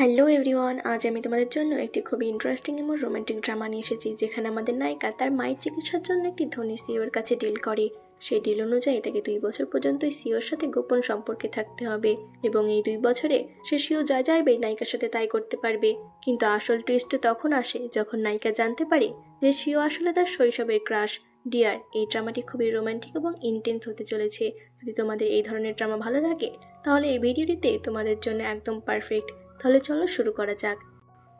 Hello everyone, আজ আমি তোমাদের জন্য একটি খুবই ইন্টারেস্টিং এবং রোমান্টিক ড্রামা নিয়ে এসেছি, যেখানে আমাদের নায়িকা তার মায়ের চিকিৎসার জন্য একটি ধনী সিওর কাছে ডিল করে। সেই ডিল অনুযায়ী তাকে 2 বছর পর্যন্ত সিওর সাথে গোপন সম্পর্কে থাকতে হবে এবং এই 2 বছরে সে সিও যা চাইবে নায়িকার সাথে তাই করতে পারবে। কিন্তু আসল টুইস্ট তখন আসে যখন নায়িকা জানতে পারে যে সিও আসলে তার শৈশবের ক্রাশ। ডিয়ার, এই ড্রামাটি খুবই রোমান্টিক এবং ইন্টেন্স হতে চলেছে। যদি তোমাদের এই ধরনের ড্রামা ভালো লাগে তাহলে এই ভিডিওটিতে তোমাদের জন্য একদম পারফেক্ট। তাহলে চলো শুরু করা যাক।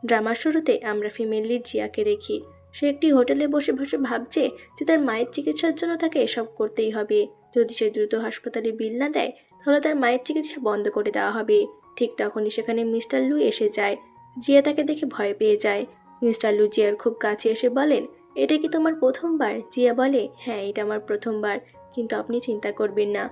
ড্রামার শুরুতে আমরা ফিমেল লিড জিয়াকে দেখি। সে একটি হোটেলে বসে বসে ভাবছে যে তার মায়ের চিকিৎসার জন্য তাকে এসব করতেই হবে। যদি সে দ্রুত হাসপাতালে বিল না দেয় তাহলে তার মায়ের চিকিৎসা বন্ধ করে দেওয়া হবে। ঠিক তখনই সেখানে মিস্টার লু এসে যায়। জিয়া তাকে দেখে ভয় পেয়ে যায়। মিস্টার লু জিয়ার খুব কাছে এসে বলেন, এটা কি তোমার প্রথমবার? জিয়া বলে, হ্যাঁ, এটা আমার প্রথমবার, কিন্তু আপনি চিন্তা করবেন না,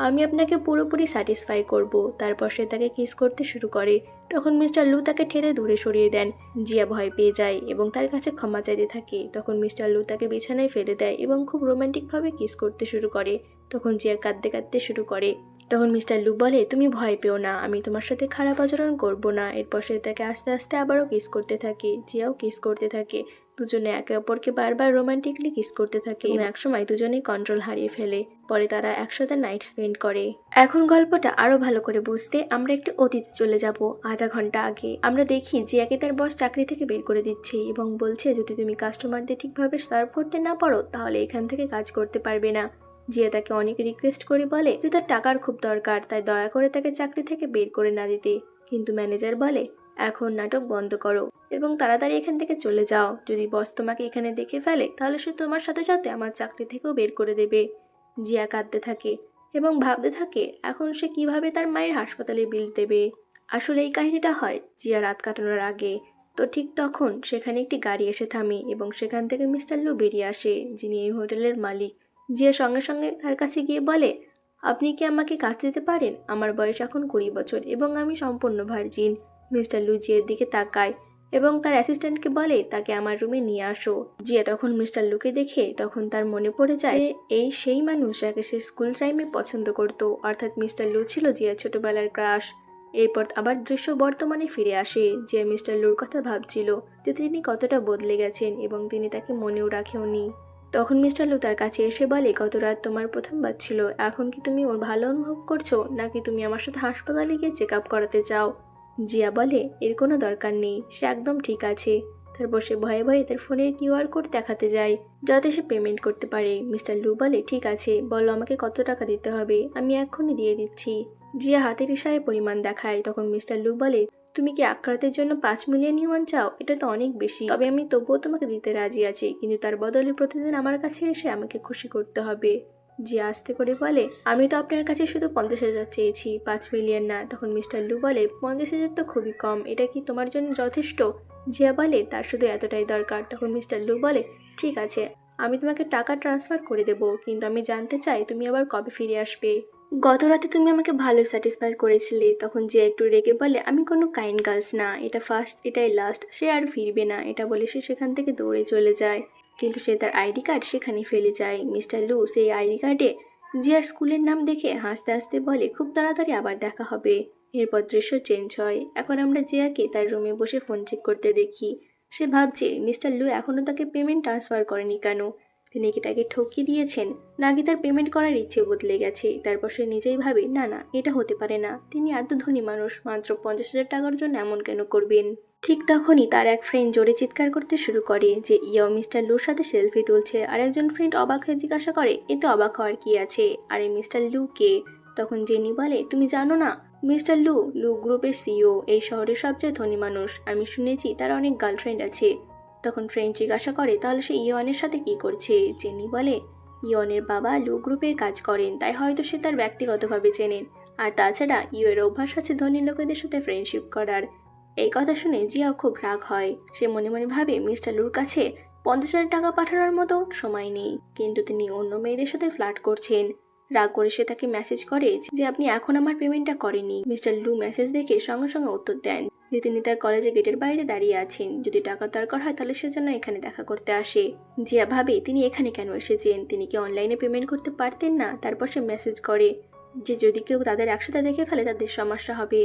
আমি আপনাকে পুরোপুরি স্যাটিসফাই করব। তারপর সে তাকে কিস করতে শুরু করে। তখন মিস্টার লু তাকে ঠেলে দূরে সরিয়ে দেন। জিয়া ভয় পেয়ে যায় এবং তার কাছে ক্ষমা চাইতে থাকে। তখন মিস্টার লু তাকে বিছানায় ফেলে দেয় এবং খুব রোমান্টিকভাবে কিস করতে শুরু করে। তখন জিয়া কাঁদতে কাঁদতে শুরু করে। তখন মিস্টার লু বলে, তুমি ভয় পেও না, আমি তোমার সাথে খারাপ আচরণ করব না। এরপর সে তাকে আস্তে আস্তে আবারও কিস করতে থাকে। জিয়াও কিস করতে থাকে। দুজনে একে অপরকে বারবার রোমান্টিকলি কিস করতে থাকে এবং একসময় দুজনেই কন্ট্রোল হারিয়ে ফেলে। পরে তারা একসাথে নাইট স্পেন্ড করে। এখন গল্পটা আরো ভালো করে বুঝতে আমরা একটু অতীতে চলে যাব। আধা ঘন্টা আগে আমরা দেখি জিয়াকে তার বস চাকরি থেকে বের করে দিচ্ছে এবং বলছে, যদি তুমি কাস্টমারদের ঠিকভাবে সার্ভ করতে না পারো তাহলে এখান থেকে কাজ করতে পারবে না। জিয়া তাকে অনেক রিকোয়েস্ট করে বলে যে তার টাকার খুব দরকার, তাই দয়া করে তাকে চাকরি থেকে বের করে না দিতে। কিন্তু ম্যানেজার বলে, এখন নাটক বন্ধ করো এবং তাড়াতাড়ি এখান থেকে চলে যাও। যদি বস তোমাকে এখানে দেখে ফেলে তাহলে সে তোমার সাথে সাথে আমার চাকরি থেকেও বের করে দেবে। জিয়া কাঁদতে থাকে এবং ভাবতে থাকে এখন সে কিভাবে তার মায়ের হাসপাতালে বিল দেবে। আসলে এই কাহিনীটা হয় জিয়া রাত কাটানোর আগে। তো ঠিক তখন সেখানে একটি গাড়ি এসে থামে এবং সেখান থেকে মিস্টার লু বেরিয়ে আসে, যিনি এই হোটেলের মালিক। জিয়া সঙ্গে সঙ্গে তার কাছে গিয়ে বলে, আপনি কি আমাকে কাজ দিতে পারেন? আমার বয়স এখন 20 বছর এবং আমি সম্পূর্ণ ভার্জিন। মিস্টার লু জিয়ার দিকে তাকায় এবং তার অ্যাসিস্ট্যান্টকে বলে তাকে আমার রুমে নিয়ে আসো। জিয়া তখন মিস্টার লুকে দেখে তখন তার মনে পড়ে যায় যে এই সেই মানুষ যাকে সে স্কুল টাইমে পছন্দ করত, অর্থাৎ মিস্টার লু ছিল জিয়ার ছোটবেলার ক্রাশ। এরপর আবার দৃশ্য বর্তমানে ফিরে আসে। যে মিস্টার লুর কথা ভাবছিল যে তিনি কতটা বদলে গেছেন এবং তিনি তাকে মনেও রাখেওনি। তখন মিস্টার লু তার কাছে এসে বলে, গত রাত তোমার প্রথমবার ছিল, এখন কি তুমি ওর ভালো অনুভব করছো নাকি তুমি আমার সাথে হাসপাতালে গিয়ে চেক আপ করাতে চাও? জিয়া বলে, এর কোনো দরকার নেই, সে একদম ঠিক আছে। তারপর সে ভয়ে ভয়ে তার ফোনের কিউআর কোড দেখাতে যায় যাতে সে পেমেন্ট করতে পারে। মিস্টার লু বলে, ঠিক আছে, বলো আমাকে কত টাকা দিতে হবে, আমি এক্ষুনি দিয়ে দিচ্ছি। জিয়া হাতের ইশারায় পরিমাণ দেখায়। তখন মিস্টার লু বলে, তুমি কি এক রাতের জন্য 5 মিলিয়ন ইউয়ান চাও? এটা তো অনেক বেশি, তবে আমি তবুও তোমাকে দিতে রাজি আছি, কিন্তু তার বদলে প্রতিদিন আমার কাছে এসে আমাকে খুশি করতে হবে। জিয়া আস্তে করে বলে, আমি তো আপনার কাছে শুধু 50,000 চেয়েছি, 5 মিলিয়ন না। তখন মিস্টার লু বলে, 50,000 তো খুবই কম, এটা কি তোমার জন্য যথেষ্ট? জিয়া বলে, তার শুধু এতটাই দরকার। তখন মিস্টার লু বলে, ঠিক আছে, আমি তোমাকে টাকা ট্রান্সফার করে দেবো, কিন্তু আমি জানতে চাই তুমি আবার কবে ফিরে আসবে। গত রাতে তুমি আমাকে ভালো স্যাটিসফাই করেছিলে। তখন জিয়া একটু রেগে বলে, আমি কোনো কাইন্ড গার্লস না, এটা ফার্স্ট, এটাই লাস্ট, সে আর ফিরবে না। এটা বলে সে সেখান থেকে দৌড়ে চলে যায়, কিন্তু সে তার আইডি কার্ড সেখানে ফেলে যায়। মিস্টার লু সেই আইডি কার্ডে জিয়ার স্কুলের নাম দেখে হাসতে হাসতে বলে, খুব তাড়াতাড়ি আবার দেখা হবে। এরপর দৃশ্য চেঞ্জ হয়। এখন আমরা জিয়াকে তার রুমে বসে ফোন চেক করতে দেখি। সে ভাবছে মিস্টার লু এখনও তাকে পেমেন্ট ট্রান্সফার করেনি কেন। তিনি কি তাকে ঠকিয়ে দিয়েছেন নাকি তার পেমেন্ট করার ইচ্ছে বদলে গেছে? তারপর সে নিজেই ভাবে, না না, এটা হতে পারে না, তিনি এত ধনী মানুষ, মাত্র 50,000 টাকার জন্য এমন কেন করবেন। ঠিক তখনই তার এক ফ্রেন্ড জোরে চিৎকার করতে শুরু করে যে ইয়াও মিস্টার লুর সাথে সেলফি তুলছে। আর একজন ফ্রেন্ড অবাক হয়ে জিজ্ঞাসা করে, এতে অবাক হওয়ার কি আছে, আর এই মিস্টার লু কে? তখন জেনি বলে, তুমি জানো না, মিস্টার লু লু গ্রুপের সিইও, এই শহরের সবচেয়ে ধনী মানুষ, আমি শুনেছি তার অনেক গার্লফ্রেন্ড আছে। তখন ফ্রেন্ড জিজ্ঞাসা করে, তাহলে সে ইয়নের সাথে কি করছে? জেনি বলে, ইয়নের বাবা লু গ্রুপের কাজ করেন, তাই হয়তো সে তার ব্যক্তিগতভাবে চেনেন। আর তাছাড়া ইয়ের অভ্যাস আছে ধনী লোকেদের সাথে ফ্রেন্ডশিপ করার। এই কথা শুনে জিয়াও খুব রাগ হয়। সে মনে মনে ভাবে মিস্টার লুর কাছে 50,000 টাকা পাঠানোর মতো সময় নেই, কিন্তু তিনি অন্য মেয়েদের সাথে ফ্লার্ট করছেন। রাগ করে সে তাকে মেসেজ করে যে আপনি এখন আমার পেমেন্টটা করেনি। মিস্টার লু মেসেজ দেখে সঙ্গে সঙ্গে উত্তর দেন যে তিনি তার কলেজে গেটের বাইরে দাঁড়িয়ে আছেন, যদি টাকা দরকার হয় তাহলে সে যেন এখানে দেখা করতে আসে। জিয়া ভাবে তিনি এখানে কেন এসেছেন, তিনি কি অনলাইনে পেমেন্ট করতে পারতেন না? তারপর সে মেসেজ করে যে যদি কেউ তাদের একসাথে দেখে ফেলে তাদের সমস্যা হবে।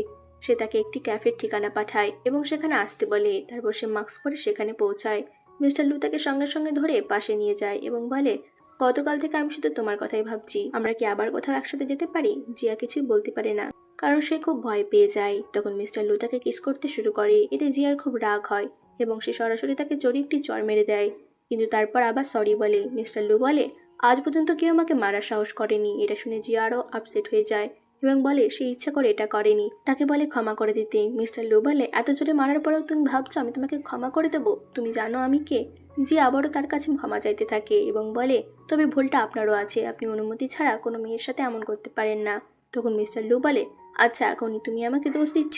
সে তাকে একটি ক্যাফের ঠিকানা পাঠায় এবং সেখানে আসতে বলে। তারপর সে মাস্ক পরে সেখানে পৌঁছায়। মিস্টার লু তাকে সঙ্গে সঙ্গে ধরে পাশে নিয়ে যায় এবং বলে, গতকাল থেকে আমি শুধু তোমার কথাই ভাবছি, আমরা কি আবার কোথাও একসাথে যেতে পারি? জিয়া কিছুই বলতে পারে না, কারণ সে খুব ভয় পেয়ে যায়। তখন মিস্টার লু তাকে কিস করতে শুরু করে। এতে জিয়ার খুব রাগ হয় এবং সে সরাসরি তাকে জড়িয়ে একটি চড় মেরে দেয়, কিন্তু তারপর আবার সরি বলে। মিস্টার লু বলে, আজ পর্যন্ত কেউ আমাকে মারার সাহস করেনি। এটা শুনে জিয়া আরও আপসেট হয়ে যায় এবং বলে সে ইচ্ছা করে এটা করেনি। তাকে বলে ক্ষমা করে দিতে। মিস্টার লু বলে, এত জোরে মারার পরেও তুমি ভাবছো আমি তোমাকে ক্ষমা করে দেবো? তুমি জানো আমি কে? জিয়া আবারও তার কাছে ক্ষমা চাইতে থাকে এবং বলে, তবে ভুলটা আপনারও আছে, আপনি অনুমতি ছাড়া কোনো মেয়ের সাথে এমন করতে পারেন না। তখন মিস্টার লু বলে, আচ্ছা এখনই তুমি আমাকে দোষ দিচ্ছ?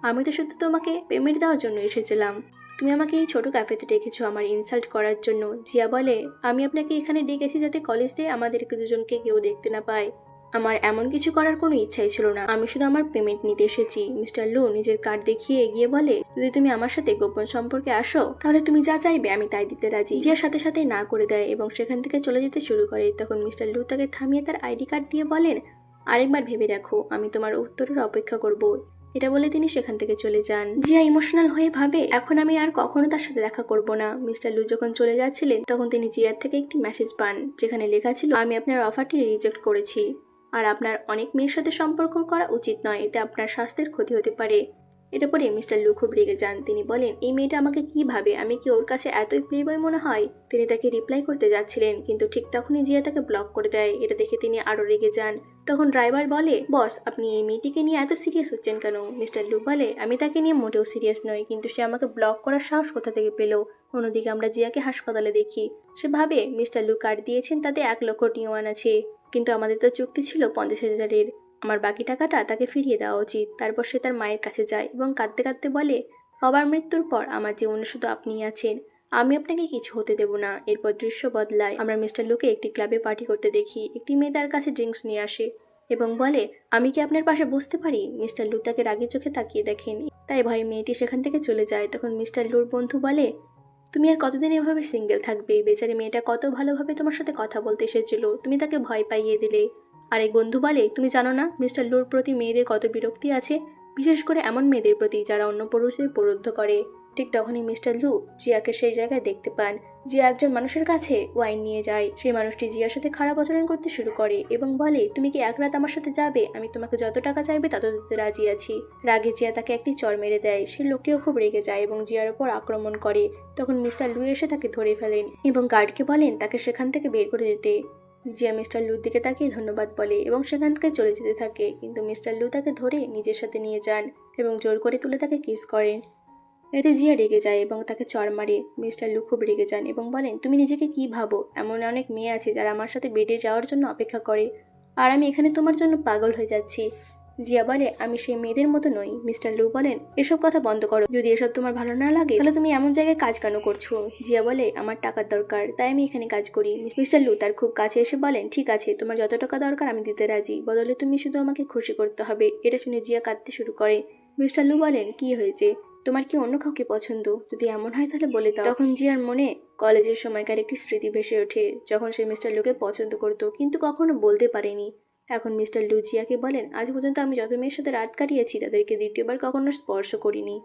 আমি তো শুধু তোমাকে পেমেন্ট দেওয়ার জন্য এসেছিলাম। তুমি আমাকে এই ছোট ক্যাফেতে ডেকেছো আমার ইনসাল্ট করার জন্য। জিয়া বলে, আমি আপনাকে এখানে ডেকেছি যাতে কলেজ দিয়ে আমাদেরকে দুজনকে কেউ দেখতে না পায়। আমার এমন কিছু করার কোনো ইচ্ছাই ছিল না, আমি শুধু আমার পেমেন্ট নিতে এসেছি। মিস্টার লু নিজের কার্ড দেখিয়ে এগিয়ে বলে, যদি তুমি আমার সাথে গোপন সম্পর্কে আসো তাহলে তুমি যা চাইবে আমি তাই দিতে রাজি। জিয়া সাথে সাথে না করে দেয় এবং সেখান থেকে চলে যেতে শুরু করে। তখন মিস্টার লু তাকে থামিয়ে তার আইডি কার্ড দিয়ে বলেন, আরেকবার ভেবে দেখো, আমি তোমার উত্তরের অপেক্ষা করব। এটা বলে তিনি সেখান থেকে চলে যান। জিয়া ইমোশনাল হয়ে ভাবে, এখন আমি আর কখনো তার সাথে দেখা করব না। মিস্টার লু যখন চলে যাচ্ছিলেন তখন তিনি জিয়ার থেকে একটি মেসেজ পান, যেখানে লেখা ছিল, আমি আপনার অফারটি রিজেক্ট করেছি আর আপনার অনেক মেয়ের সাথে সম্পর্ক করা উচিত নয়, এতে আপনার স্বাস্থ্যের ক্ষতি হতে পারে। এটা পরে মিস্টার লু খুব রেগে যান। তিনি বলেন, এই মেয়েটা আমাকে কি ভাবে? আমি কি ওর কাছে এতই প্লেবয় মনে হয়? তিনি তাকে রিপ্লাই করতে যাচ্ছিলেন, কিন্তু ঠিক তখনই জিয়া তাকে ব্লক করে দেয়। এটা দেখে তিনি আরো রেগে যান। তখন ড্রাইভার বলে, বস আপনি এই মেয়েটিকে নিয়ে এত সিরিয়াস হচ্ছেন কেন? মিস্টার লু বলে, আমি তাকে নিয়ে মোটেও সিরিয়াস নই, কিন্তু সে আমাকে ব্লক করার সাহস কোথা থেকে পেল? অন্যদিকে আমরা জিয়াকে হাসপাতালে দেখি। সে ভাবে মিস্টার লু কার্ড দিয়েছেন তাতে 1,00,000 টিওয়ান আছে, কিন্তু আমাদের তো চুক্তি ছিল 50,000-এর। আমার বাকি টাকাটা তাকে ফিরিয়ে দেওয়া উচিত। তারপর সে তার মায়ের কাছে যায় এবং কাঁদতে কাঁদতে বলে, বাবার মৃত্যুর পর আমার জীবনে শুধু আপনিই আছেন, আমি আপনাকে কিছু হতে দেব না। এরপর দৃশ্য বদলায়। আমরা মিস্টার লুকে একটি ক্লাবে পার্টি করতে দেখি। একটি মেয়ে তার কাছে ড্রিঙ্কস নিয়ে আসে এবং বলে, আমি কি আপনার পাশে বসতে পারি? মিস্টার লু তাকে রাগি চোখে তাকিয়ে দেখেন, তাই ভয়ে মেয়েটি সেখান থেকে চলে যায়। তখন মিস্টার লুর বন্ধু বলে, তুমি আর কতদিন এভাবে সিঙ্গেল থাকবে? বেচারি মেয়েটা কত ভালোভাবে তোমার সাথে কথা বলতে এসেছিল, তুমি তাকে ভয় পাইয়ে দিলে। আরেক বন্ধু বলে, তুমি জানো না মিস্টার লুর প্রতি মেয়েদের কত বিরক্তি আছে, বিশেষ করে এমন মেয়েদের প্রতি যারা অন্য পুরুষদের প্রলুব্ধ করে। ঠিক তখনই মিস্টার লু জিয়াকে সেই জায়গায় দেখতে পান। জিয়া একজন মানুষের কাছে ওয়াইন নিয়ে যায়। সেই মানুষটি জিয়ার সাথে খারাপ আচরণ করতে শুরু করে এবং বলে, তুমি কি এক রাত আমার সাথে যাবে? আমি তোমাকে যত টাকা চাইবে তত দিতে রাজি আছি। রাগে জিয়া তাকে একটি চড় মেরে দেয়। সেই লোকটিও খুব রেগে যায় এবং জিয়ার ওপর আক্রমণ করে। তখন মিস্টার লু এসে তাকে ধরে ফেলেন এবং গার্ডকে বলেন তাকে সেখান থেকে বের করে দিতে। জিয়া মিস্টার লুর দিকে তাকিয়ে ধন্যবাদ বলে এবং সেখান থেকে চলে যেতে থাকে, কিন্তু মিস্টার লু তাকে ধরে নিজের সাথে নিয়ে যান এবং জোর করে তুলে তাকে কিস করেন। এতে জিয়া রেগে যায় এবং তাকে চড় মারে। মিস্টার লু খুব রেগে যান এবং বলেন, তুমি নিজেকে কি ভাবো? এমন অনেক মেয়ে আছে যারা আমার সাথে বেডে যাওয়ার জন্য অপেক্ষা করে, আর আমি এখানে তোমার জন্য পাগল হয়ে যাচ্ছি। জিয়া বলে, আমি সেই মেয়েদের মতো নই। মিস্টার লু বলেন, এসব কথা বন্ধ করো, যদি এসব তোমার ভালো না লাগে তাহলে তুমি এমন জায়গায় কাজ কেন করছো? জিয়া বলে, আমার টাকার দরকার, তাই আমি এখানে কাজ করি। মিস্টার লু তার খুব কাছে এসে বলেন, ঠিক আছে, তোমার যত টাকা দরকার আমি দিতে রাজি, বদলে তুমি শুধু আমাকে খুশি করতে হবে। এটা শুনে জিয়া কাঁদতে শুরু করে। মিস্টার লু বলেন, কি হয়েছে? তোমার কি অন্য কাউকে পছন্দ? যদি এমন হয় তাহলে বলে দাও। তখন জিয়ার মনে কলেজের সময়কার একটি স্মৃতি ভেসে ওঠে, যখন সে মিস্টার লুকে পছন্দ করত কিন্তু কখনো বলতে পারেনি। এখন মিস্টার লু জিয়াকে বলেন, আজ পর্যন্ত আমি যত মেয়ের সাথে রাত কাটিয়েছি তাদেরকে দ্বিতীয়বার কখনো স্পর্শ করিনি।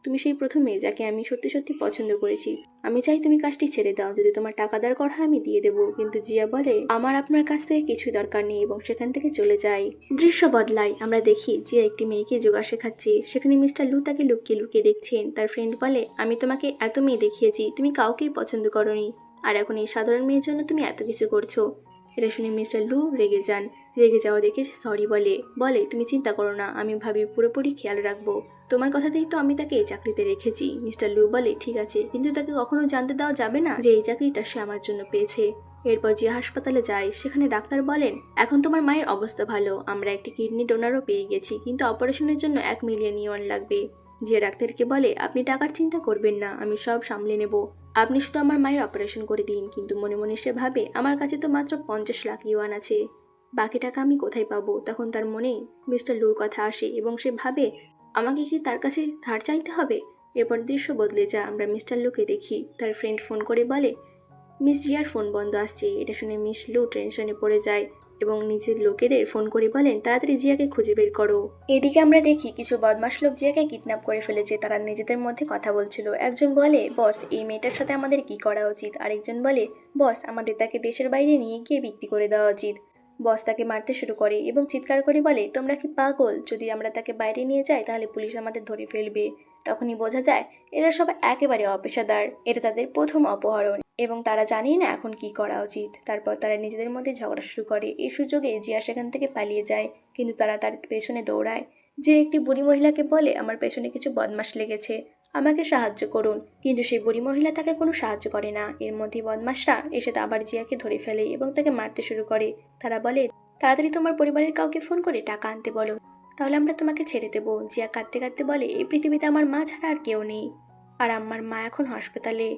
তুমি সেই প্রথম মেয়ে যাকে আমি সত্যি সত্যি পছন্দ করেছি। আমি চাই তুমি কাজটি ছেড়ে দাও, যদি তোমার টাকা দেওয়ার কথা আমি দিয়ে দেবো। কিন্তু জিয়া বলে, আমার আপনার কাছ থেকে কিছু দরকার নেই এবং সেখান থেকে চলে যায়। দৃশ্য বদলায়। আমরা দেখি জিয়া একটি মেয়েকে যোগা শেখাচ্ছে। সেখানে মিস্টার লু তাকে লুকিয়ে লুকিয়ে দেখছেন। তার ফ্রেন্ড বলে, আমি তোমাকে এত মেয়ে দেখিয়েছি, তুমি কাউকেই পছন্দ করনি, আর এখন এই সাধারণ মেয়ের জন্য তুমি এত কিছু করছো। এটা শুনে মিস্টার লু রেগে যান। রেগে যাওয়া দেখে সে সরি বলে, তুমি চিন্তা করো না, আমি ভাবি পুরোপুরি খেয়াল রাখবো। তোমার কথাতেই তো আমি তাকে এই চাকরিতে রেখেছি। মিস্টার লু বলে, ঠিক আছে, কিন্তু তাকে কখনো জানতে দেওয়া যাবে না যে এই চাকরিটা সে আমার জন্য পেয়েছে। এরপর জিয়া হাসপাতালে যায়। সেখানে ডাক্তার বলেন, এখন তোমার মায়ের অবস্থা ভালো, আমরা একটি কিডনি ডোনারও পেয়ে গেছি, কিন্তু অপারেশনের জন্য 1 মিলিয়ন ইউয়ান লাগবে। জিয়া ডাক্তারকে বলে, আপনি টাকার চিন্তা করবেন না, আমি সব সামলে নেব, আপনি শুধু আমার মায়ের অপারেশন করে দিন। কিন্তু মনে মনে সে ভাবে, আমার কাছে তো মাত্র 50 লাখ ইউয়ান আছে, বাকি টাকা আমি কোথায় পাবো? তখন তার মনে মিস্টার লুর কথা আসে এবং সে ভাবে, আমাকে কি তার কাছে ধার চাইতে হবে? এরপর দৃশ্য বদলে যায়। আমরা মিস্টার লুকে দেখি তার ফ্রেন্ড ফোন করে বলে, মিস জিয়ার ফোন বন্ধ আসছে। এটা শুনে মিস লু টেনশনে পড়ে যায়। এবং নিজের লোকেদের ফোন করে বলেন তাড়াতাড়ি জিয়াকে খুঁজে বের করো। এদিকে আমরা দেখি কিছু বদমাশ লোক জিয়াকে কিডন্যাপ করে ফেলেছে। তারা নিজেদের মধ্যে কথা বলছিল। একজন বলে, বস এই মেয়েটার সাথে আমাদের কি করা উচিত? আরেকজন বলে, বস আমাদের তাকে দেশের বাইরে নিয়ে গিয়ে বিক্রি করে দেওয়া উচিত। বস তাকে মারতে শুরু করে এবং চিৎকার করে বলে, তোমরা কি পাগল? যদি আমরা তাকে বাইরে নিয়ে যাই তাহলে পুলিশ আমাদের ধরে ফেলবে। তখনই বোঝা যায় এরা সব একেবারে অপেশাদার। এটা তাদের প্রথম অপহরণ এবং তারা জানে না এখন কি করা উচিত। তারপর তারা নিজেদের মধ্যে ঝগড়া শুরু করে। এই সুযোগে জিয়া সেখান থেকে পালিয়ে যায়, কিন্তু তারা তার পেছনে দৌড়ায়। যে একটি বুড়ি মহিলাকে বলে, আমার পেছনে কিছু বদমাশ লেগেছে, আমাকে সাহায্য করুন। কিন্তু সেই বুড়ি মহিলা তাকে কোনো সাহায্য করে না। এর মধ্যে বদমাশরা এসে আবার জিয়াকে ধরে ফেলে এবং তাকে মারতে শুরু করে। তারা বলে, তাড়াতাড়ি তোমার পরিবারের কাউকে ফোন করে টাকা আনতে বলো, তাহলে আমরা তোমাকে ছেড়ে দেবো। জিয়া কাঁদতে কাঁদতে বলে, এই পৃথিবীতে আমার মা ছাড়া আর কেউ নেই, আর আমার মা এখন হাসপাতালে,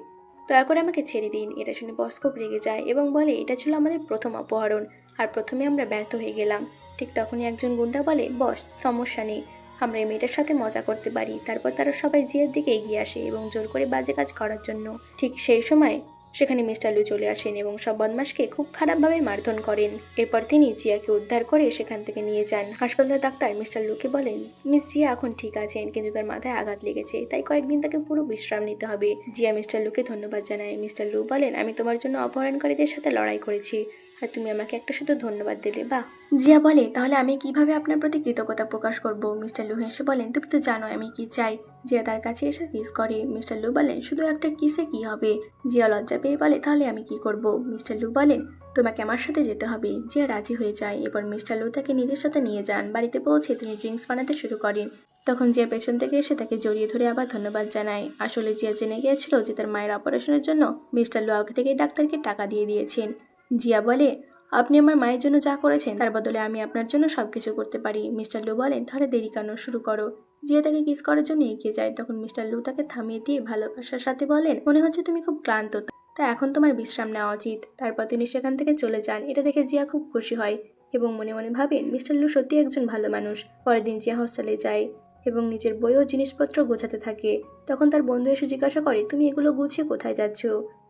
দয়া করে আমাকে ছেড়ে দিন। এটা শুনে বস খুব রেগে যায় এবং বলে, এটা ছিল আমাদের প্রথম অপহরণ আর প্রথমে আমরা ব্যর্থ হয়ে গেলাম। ঠিক তখনই একজন গুন্ডা বলে, বস সমস্যা নেই, আমরা এই মেয়েটার সাথে মজা করতে পারি। তারপর তারা সবাই জিয়ার দিকে এগিয়ে আসে এবং জোর করে বাজে কাজ করার জন্য। ঠিক সেই সময় সেখানে মিস্টার লু চলে আসেন এবং সব বদমাশকে খুব খারাপভাবে মারধর করেন। এরপর তিনি জিয়াকে উদ্ধার করে সেখান থেকে নিয়ে যান। হাসপাতালের ডাক্তার মিস্টার লুকে বলেন, মিস জিয়া এখন ঠিক আছেন, কিন্তু তার মাথায় আঘাত লেগেছে, তাই কয়েকদিন তাকে পুরো বিশ্রাম নিতে হবে। জিয়া মিস্টার লুকে ধন্যবাদ জানায়। মিস্টার লু বলেন, আমি তোমার জন্য অপহরণকারীদের সাথে লড়াই করেছি আর তুমি আমাকে একটা শুধু ধন্যবাদ দিলে। বাহ। জিয়া বলে, তাহলে আমি কিভাবে আপনার প্রতি কৃতজ্ঞতা প্রকাশ করব? মিস্টার লু হেসে বলেন, তুমি তো জানো আমি কি চাই। জিয়া তার কাছে এসে কিস করে। মিস্টার লু বলেন, শুধু একটা কিসে কি হবে? জিয়া লজ্জা পেয়ে বলে, তাহলে আমি কি করব? মিস্টার লু বলেন, তোমাকে আমার সাথে যেতে হবে। জিয়া রাজি হয়ে যায়। এরপর মিস্টার লু তাকে নিজের সাথে নিয়ে যান। বাড়িতে পৌঁছে তিনি ড্রিঙ্কস বানাতে শুরু করেন। তখন জিয়া পেছন থেকে এসে তাকে জড়িয়ে ধরে আবার ধন্যবাদ জানায়। আসলে জিয়া জেনে গিয়েছিল যে তার মায়ের অপারেশনের জন্য মিস্টার লু আগে থেকে ডাক্তারকে টাকা দিয়ে দিয়েছেন। জিয়া বলে, আপনি আমার মায়ের জন্য যা করেছেন তার বদলে আমি আপনার জন্য সবকিছু করতে পারি। মিস্টার লু বলেন, তাহলে দেরি কেন, শুরু করো। জিয়া তাকে কিস করার জন্য এগিয়ে যায়। তখন মিস্টার লু তাকে থামিয়ে দিয়ে ভালোবাসার সাথে বলেন, মনে হচ্ছে তুমি খুব ক্লান্ত, তাই এখন তোমার বিশ্রাম নেওয়া উচিত। তারপর তিনি সেখান থেকে চলে যান। এটা দেখে জিয়া খুব খুশি হয় এবং মনে মনে ভাবেন মিস্টার লু সত্যি একজন ভালো মানুষ। পরের দিন জিয়া হোস্টেলে যায় এবং নিজের বই ও জিনিসপত্র গোছাতে থাকে। তখন তার বন্ধু এসে জিজ্ঞাসা করে, তুমি এগুলো গুছিয়ে কোথায় যাচ্ছ?